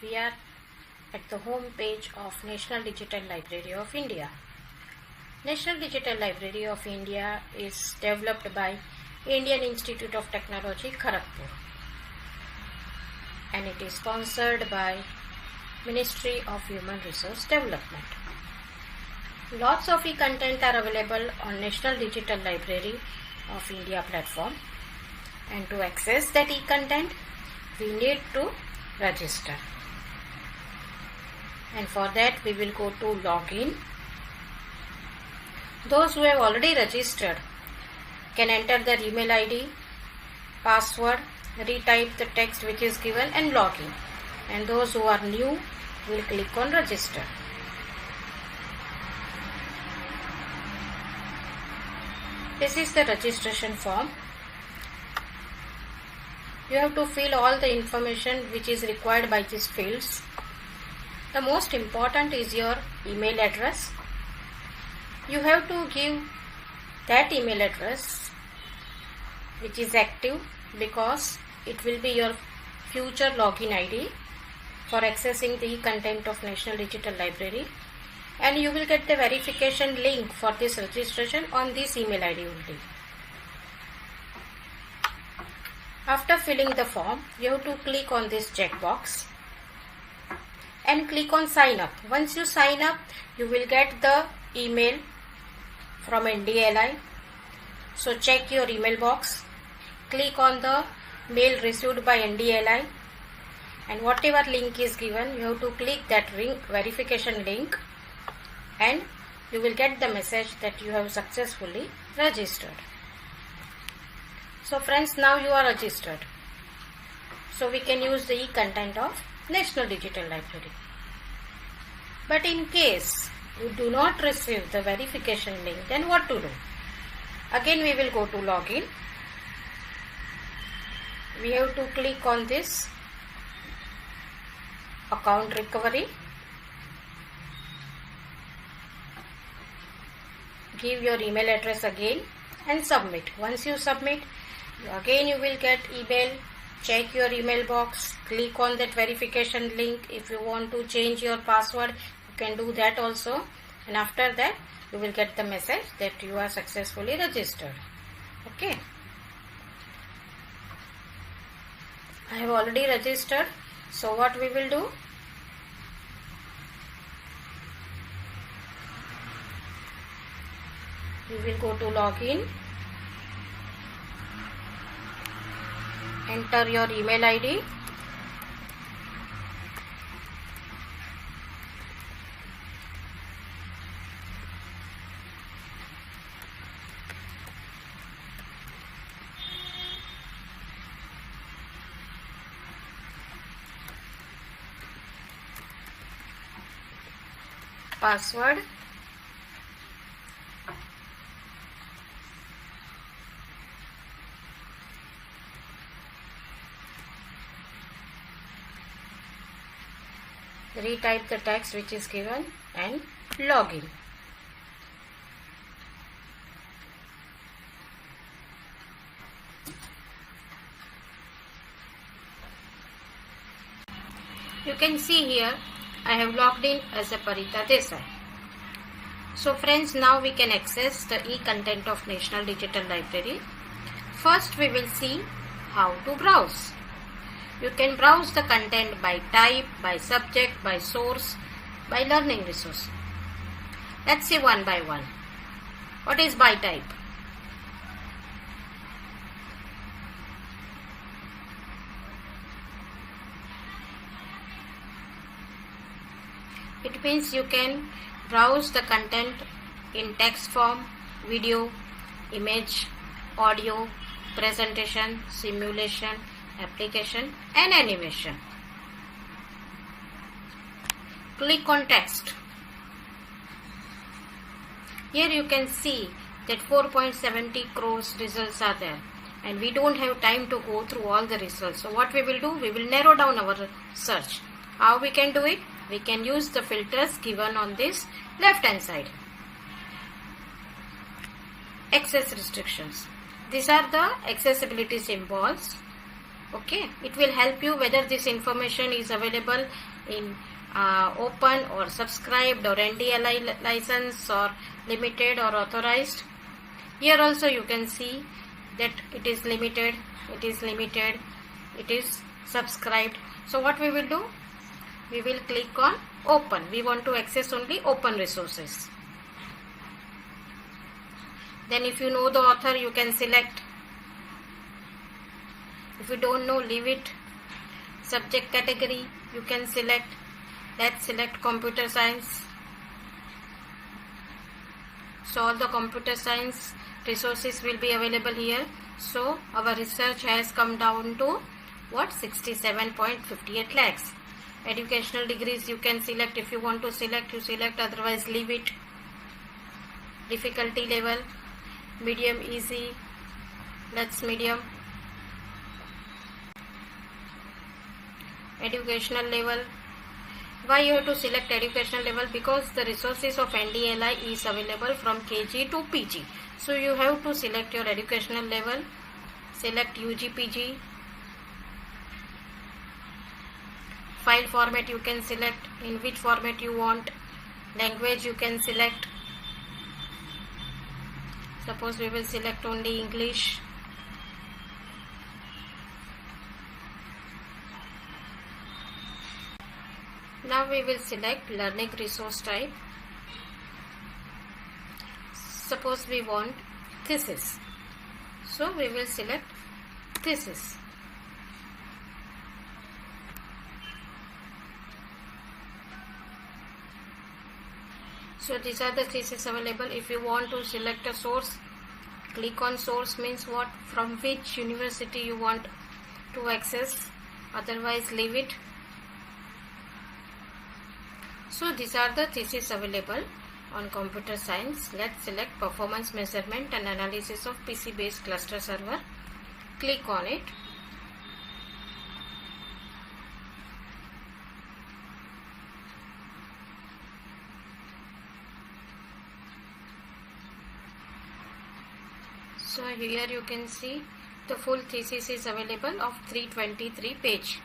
We are at the home page of National Digital Library of India. National Digital Library of India is developed by Indian Institute of Technology, Kharagpur, and it is sponsored by Ministry of Human Resource Development. Lots of e-content are available on National Digital Library of India platform, and to access that e-content we need to register, and for that we will go to login. Those who have already registered can enter their email ID, password, retype the text which is given and log in, and those who are new will click on register. This is the registration form. You have to fill all the information which is required by these fields. The most important is your email address. You have to give that email address which is active, because it will be your future login ID for accessing the content of National Digital Library, and you will get the verification link for this registration on this email ID only. After filling the form, you have to click on this checkbox and click on sign up. Once you sign up, you will get the email from NDLI. So check your email box, click on the mail received by NDLI, and whatever link is given, you have to click that verification link, and you will get the message that you have successfully registered. So friends, now you are registered. So we can use the e-content of National Digital Library. But in case you do not receive the verification link, then what to do? Again we will go to login. We have to click on this account recovery. Give your email address again and submit. Once you submit, again you will get email. Check your email box, click on that verification link. If you want to change your password, you can do that also, and after that you will get the message that you are successfully registered. Okay, I have already registered. So what we will do? We will go to login. Enter your email ID. Password. Retype the text which is given and log in. You can see here I have logged in as a Parita Desai. So friends, now we can access the e-content of National Digital Library. First we will see how to browse. You can browse the content by type, by subject, by source, by learning resource. Let's see one by one. What is by type? It means you can browse the content in text form, video, image, audio, presentation, simulation, application and animation. Click on text. Here you can see that 4.70 crores results are there, and we don't have time to go through all the results. So what we will do? We will narrow down our search. How we can do it? We can use the filters given on this left hand side. Access restrictions. These are the accessibility symbols. Okay, it will help you whether this information is available in open or subscribed or NDLI license or limited or authorized. Here also you can see that it is limited, it is limited, it is subscribed. So what we will do? We will click on open. We want to access only open resources. Then if you know the author, you can select. If you don't know, leave it. Subject category, you can select. Let's select computer science. So all the computer science resources will be available here. So our research has come down to what? 67.58 lakhs. Educational degrees you can select. If you want to select, you select, otherwise leave it. Difficulty level, medium, easy. Let's medium. Educational level. Why you have to select educational level? Because the resources of NDLI is available from KG to PG. So you have to select your educational level. Select UG, PG. File format you can select in which format you want. Language you can select. Suppose we will select only English. Now we will select learning resource type. Suppose we want thesis. So we will select thesis. So these are the theses available. If you want to select a source, click on source, means what? From which university you want to access. Otherwise leave it. So these are the theses available on computer science. Let's select performance measurement and analysis of PC based cluster server. Click on it. So here you can see the full thesis is available of 323 page.